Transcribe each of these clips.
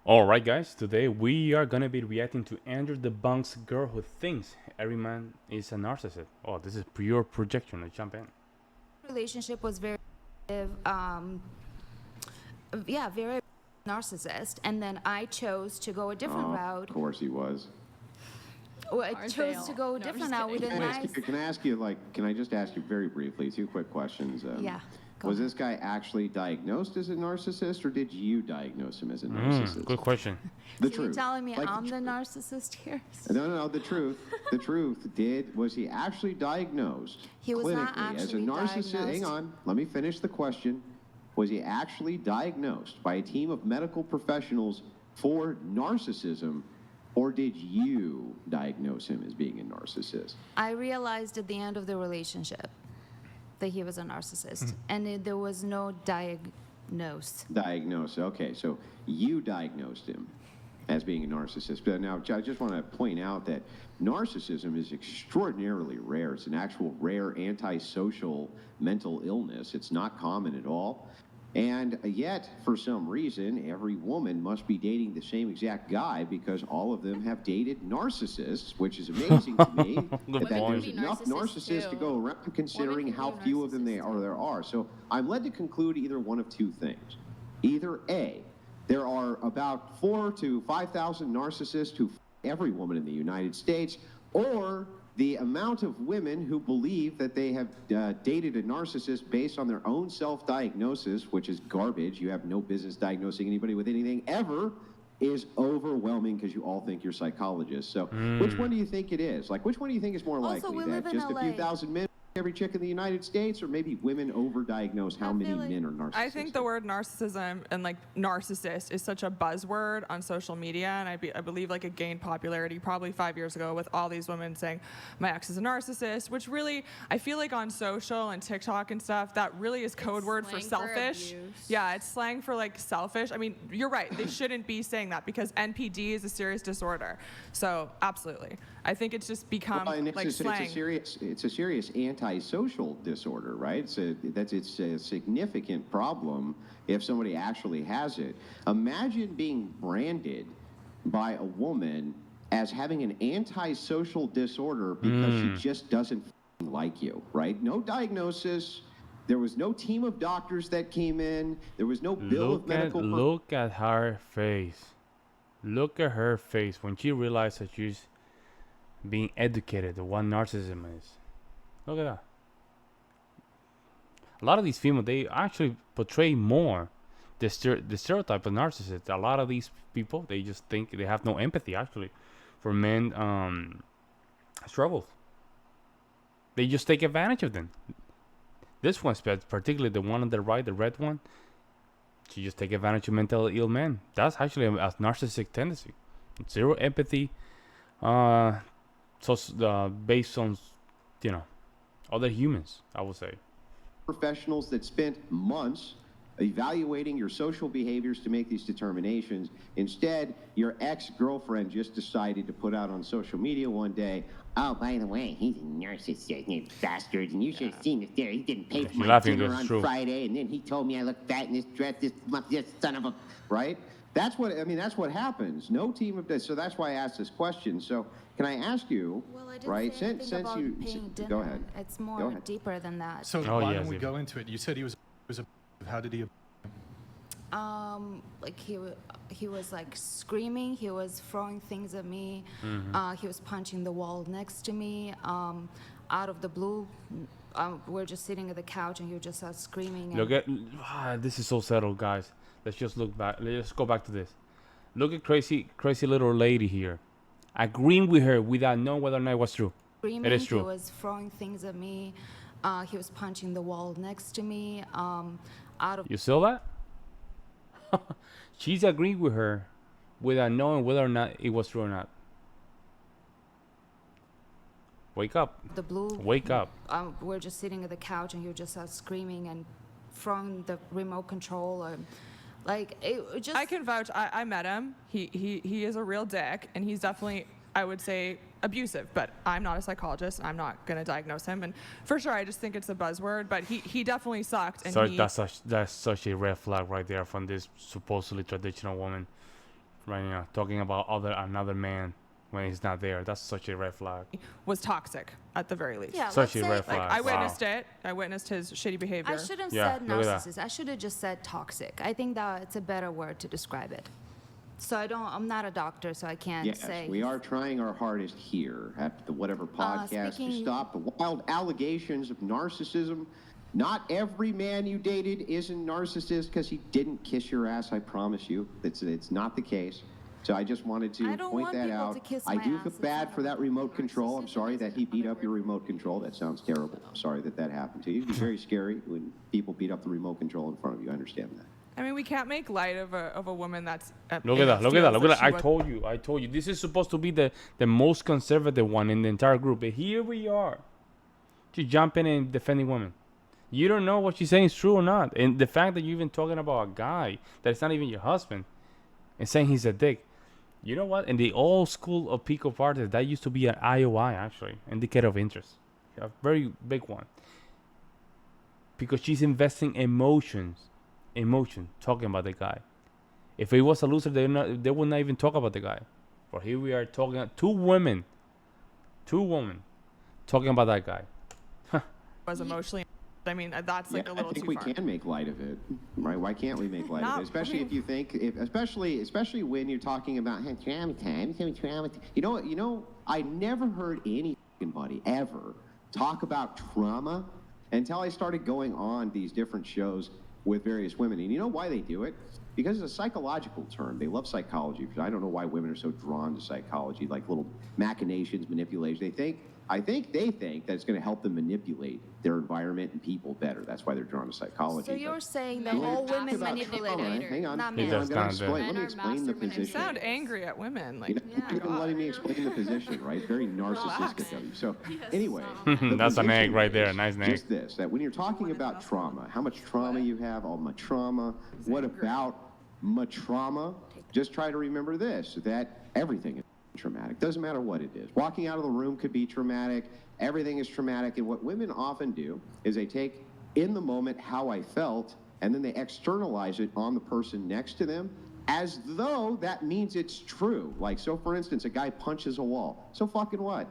Alright guys, today we are gonna be reacting to Andrew DEBUNK's Girl Who Thinks Every Man is a Narcissist. Oh, this is pure projection. Let's jump in. Relationship was very very narcissist, and then I chose to go a different route. Of course he was. Well, I chose to go a different route with a nice. Can I just ask you very briefly, two quick questions? Yeah. Was this guy actually diagnosed as a narcissist, or did you diagnose him as a narcissist? Good question. The So you're truth. telling me Like I'm the narcissist here? No, the truth. The truth. Was he actually diagnosed He was clinically not as a actually narcissist? diagnosed. Hang on, let me finish the question. Was he actually diagnosed by a team of medical professionals for narcissism, or did you diagnose him as being a narcissist? I realized at the end of the relationship that he was a narcissist, and there was no diagnosed. Diagnosed. Okay, so you diagnosed him as being a narcissist. But now, I just want to point out that narcissism is extraordinarily rare. It's an actual rare antisocial mental illness. It's not common at all. And yet, for some reason, every woman must be dating the same exact guy because all of them have dated narcissists, which is amazing to me. Good that point. there's enough narcissists to go around, considering how few of them there are. So I'm led to conclude either one of two things. Either A, there are about 4,000 to 5,000 narcissists who f every woman in the United States, or the amount of women who believe that they have dated a narcissist based on their own self-diagnosis, which is garbage. You have no business diagnosing anybody with anything ever, is overwhelming because you all think you're psychologists. So which one do you think it is? Like, which one do you think is more Also, we likely? live That in just a few LA. thousand men, every chick in the United States, or maybe women overdiagnose how many men are narcissists? I think the word narcissism and like narcissist is such a buzzword on social media, and I believe like it gained popularity probably 5 years ago with all these women saying my ex is a narcissist, which really I feel like on social and TikTok and stuff that really is code word for slang for selfish. abuse. Yeah, it's slang for like selfish. I mean, you're right. They shouldn't be saying that because NPD is a serious disorder. So absolutely, I think it's just become Well, and like slang. it's a serious antisocial disorder, right? It's a significant problem if somebody actually has it. Imagine being branded by a woman as having an antisocial disorder because she just doesn't like you, right? No diagnosis. There was no team of doctors that came in. There was no bill of medical. Look at her face. Look at her face when she realized that she's being educated on what narcissism is. Look at that. A lot of these females, they actually portray more the stereotype of narcissists. A lot of these people, they just think they have no empathy actually for men struggles. They just take advantage of them. This one, particularly the one on the right, the red one, she just take advantage of mentally ill men. That's actually a narcissistic tendency. Zero empathy, based on, other humans, I would say. Professionals that spent months evaluating your social behaviors to make these determinations. Instead, your ex-girlfriend just decided to put out on social media one day, "Oh, by the way, he's a narcissist, you bastard, and you should have seen it there. He didn't pay for my dinner on Friday, and then he told me I look fat in this dress, this son of a..." Right? That's what happens. No team of this. So that's why I asked this question. So can I ask you, Well, I didn't right? say anything about paying dinner. Go ahead. It's Go more ahead. deeper than that. So Oh, why yes, don't we yes. go into it? You said he was how did he? Like he was like screaming. He was throwing things at me. He was punching the wall next to me. Out of the blue, we're just sitting at the couch, and he would just start screaming. And Look at this is so settled, guys. Let's just look back. Let's go back to this. Look at crazy little lady here, agreeing with her without knowing whether or not it was true. screaming. It is true. He was throwing things at me. He was punching the wall next to me. Out of You saw that? She's agreeing with her without knowing whether or not it was true or not. Wake up. the blue, Wake up. we're just sitting at the couch, and he would just start screaming and throwing the remote control. Or, like it just. I can vouch. I met him. He is a real dick, and he's definitely, I would say, abusive. But I'm not a psychologist. I'm not gonna diagnose him. And for sure, I just think it's a buzzword. But he definitely sucked. And So he, that's such a red flag right there from this supposedly traditional woman. right now, talking about another man when he's not there. That's such a red flag. was toxic at the very least. Yeah, Such let's a say, red Like flag. I Wow. witnessed it. I witnessed his shitty behavior. I shouldn't have Yeah, said look at that. narcissist. I should have just said toxic. I think that it's a better word to describe it. So I'm not a doctor, so I can't Yes, say. we are trying our hardest here at the whatever podcast to speaking- stop the wild allegations of narcissism. Not every man you dated is a narcissist because he didn't kiss your ass, I promise you. It's not the case. So I just wanted I to don't point want that people out. to kiss I my do ass. feel It's bad not for that remote control. I'm narcissism sorry is that he beat another up your word. remote control. That sounds terrible. I'm sorry that that happened to you. It'd be very scary when people beat up the remote control in front of you. I understand that. I mean, we can't make light of a woman that's. Look at that! Look at that! Look at that! I She told you! I told you! This is supposed to be the most conservative one in the entire group, but here we are, just jumping and defending women. You don't know what she's saying is true or not, and the fact that you're even talking about a guy that's not even your husband, and saying he's a dick. You know what? In the old school of pickup artists, that used to be an IOI, actually, indicator of interest, a very big one, because she's investing emotion talking about the guy. If it was a loser, they would not even talk about the guy. But here we are talking two women talking about that guy. was emotionally. I mean, that's like a little I think too we far. can make light of it, right? Why can't we make light of Not- it? Especially I mean- if you think, especially when you're talking about hey, trauma time. You know, I never heard anybody ever talk about trauma until I started going on these different shows with various women. And you know why they do it? Because it's a psychological term. They love psychology. I don't know why women are so drawn to psychology, like little machinations, manipulations. I think they think that it's going to help them manipulate their environment and people better. That's why they're drawn to psychology. So But you're saying that when all you talk women about manipulate, trauma, hang on, not He men. does I'm gonna not do. explain. Let Men me are explain the master You position. sound angry at women. Like, You're not even letting me explain the position, right? Very narcissistic of you. So anyway, the That's an egg position right there, a is nice egg. Just this, that when you're talking about trauma, how much trauma you have, all my trauma, what about my trauma? Just try to remember this, that everything is traumatic. Doesn't matter what it is. Walking out of the room could be traumatic. Everything is traumatic. And what women often do is they take in the moment how I felt, and then they externalize it on the person next to them as though that means it's true. Like, so for instance, a guy punches a wall. So fucking what?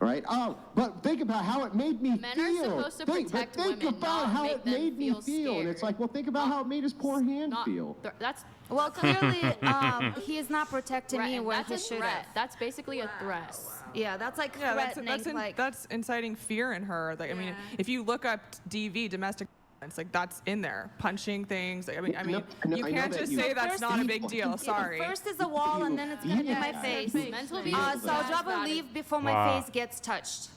Right? Oh, but think about how it made me Men are feel. supposed to protect think women, about not how make it them made me feel feel. And it's scared. like, well, think about how it made his poor hand Not- feel. That's Well, clearly, he is not protecting right, me and where that's he a should threat. have. That's basically a threat. Yeah, that's like yeah, threatening. that's inciting fear in her. Like, I mean, if you look up DV, domestic violence, like that's in there, punching things. Like, I mean, I know you that can't just you- say that's First not a you- big deal. Sorry. First is a wall, and then it's gonna be my face. Mental abuse. So I'd is rather bad. leave before my Wow. face gets touched.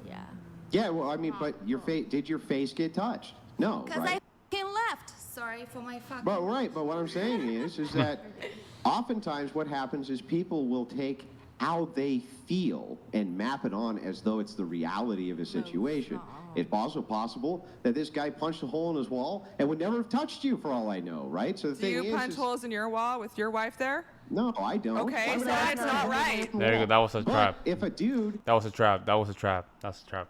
Yeah. Yeah, well, I mean, but your face, did your face get touched? No, Because right? I fucking left. Sorry for my fucking. But right, but what I'm saying is that oftentimes what happens is people will take how they feel and map it on as though it's the reality of a situation. It's also possible that this guy punched a hole in his wall and would never have touched you for all I know, right? So the Do thing you is, punch holes in your wall with your wife there? no, I don't. Okay, Why would so I that's punch a not hole in right. the There you go, wall? that was a But trap. if a dude That was a trap. That was a trap. That's a trap.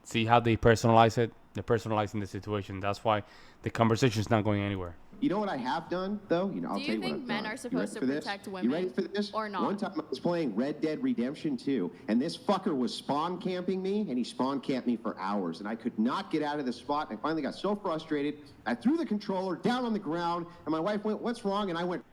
See how they personalize it? They're personalizing the situation. That's why the conversation's not going anywhere. You know what I have done, though? I'll Do tell you what think I've men done. are You supposed ready to for this? protect You women ready for this? or not? One time I was playing Red Dead Redemption 2, and this fucker was spawn camping me, and he spawn camped me for hours, and I could not get out of the spot. I finally got so frustrated, I threw the controller down on the ground, and my wife went, "What's wrong?" And I went,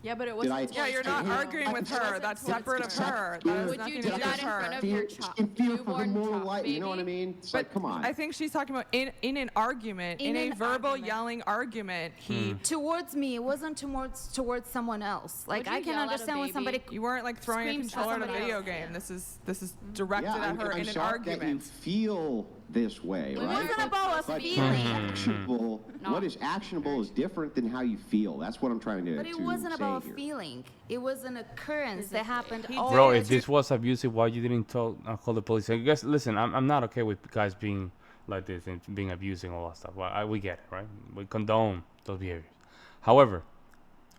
Yeah, but it Did wasn't. I- Yeah, you're not Did I- arguing with Did I- her. That's Did I- separate of Did I- her. That Did has Would nothing you to do do that with in her. front of your fear for the newborn moral light. You know what I baby? mean? It's like, come on. I think she's talking about in an argument, in a an verbal argument. yelling argument. He, Towards me, it wasn't towards someone else. Like Would you I can yell at a understand when baby? somebody. you weren't like throwing a Screams at controller at a somebody video else. game. This is directed Yeah, at her I'm in an shocked that you argument. feel this way, Women right? are wasn't supposed about to a But be- feeling. actionable, No. what is actionable is different than how you feel. That's what I'm trying to But it to wasn't say about a here. feeling. It was an occurrence that happened. He all Bro, the if this was abusive, why you didn't call the police? I guess, listen, I'm not okay with guys being like this and being abusing all that stuff. Well, we get it, right? We condone those behaviors. However,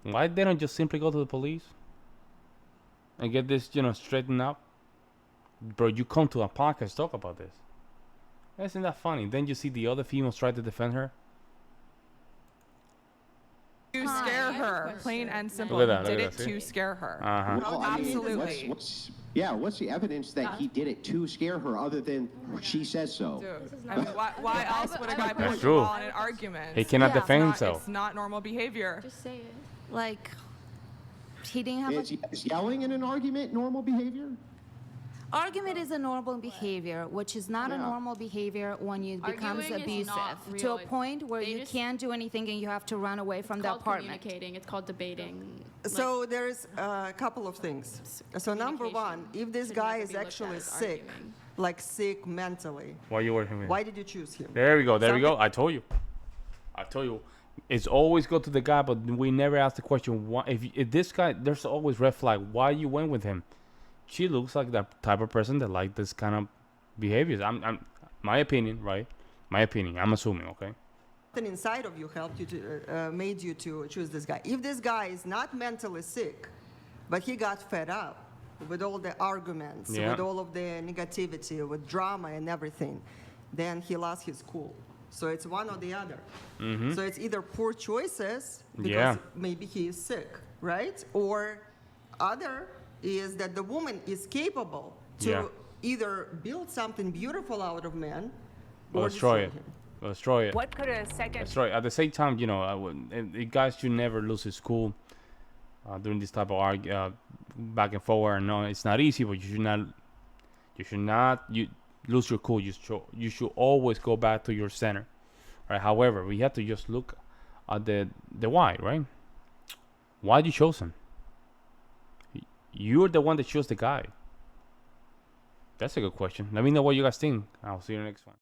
why they don't just simply go to the police and get this, straightened up? Bro, you come to a podcast talk about this. Isn't that funny? Then you see the other females try to defend her. Too Huh. scare I have a her, question. plain and simple. Look at He that, did look it at that, to scare her. Uh-huh. Well, I mean, Absolutely. what's the evidence that he did it to scare her other than she says so? Dude, I mean, why else would a guy That's punch a true. wall in an argument? He cannot Yeah. defend It's not- himself. It's not normal behavior. Just say it. Like, he didn't have Is yelling in an argument normal behavior? Argument is a normal behavior, which is not a Yeah. normal behavior when it becomes Arguing is abusive not to real. a point where They you just- can't do anything and you have to run away from It's the called apartment. communicating. It's called debating. So there's a couple of things. So number one, if this should guy never is be looked at actually as sick, arguing. like sick mentally, Why you working with? why did you choose him? There we go. There we go. Something- I told you. I told you. It's always go to the guy, but we never ask the question. Why? If this guy, there's always red flag. Why you went with him? She looks like that type of person that like this kind of behaviors. I'm my opinion, right? My opinion. I'm assuming, okay? Something inside of you helped you to made you to choose this guy. If this guy is not mentally sick, but he got fed up with all the arguments, Yeah. with all of the negativity, with drama and everything, then he lost his cool. So it's one or the other. So it's either poor choices because Yeah. maybe he is sick, right? Or other is that the woman is capable to Yeah. either build something beautiful out of man Or or destroy it. him. Destroy it. What could a second Destroy it. At the same time, you know, guys should never lose his cool during this type of back and forward. No, it's not easy, but you should not lose your cool. You should always go back to your center, right? However, we have to just look at the why, right? Why you chose him? You're the one that chose the guy. That's a good question. Let me know what you guys think. I'll see you in the next one.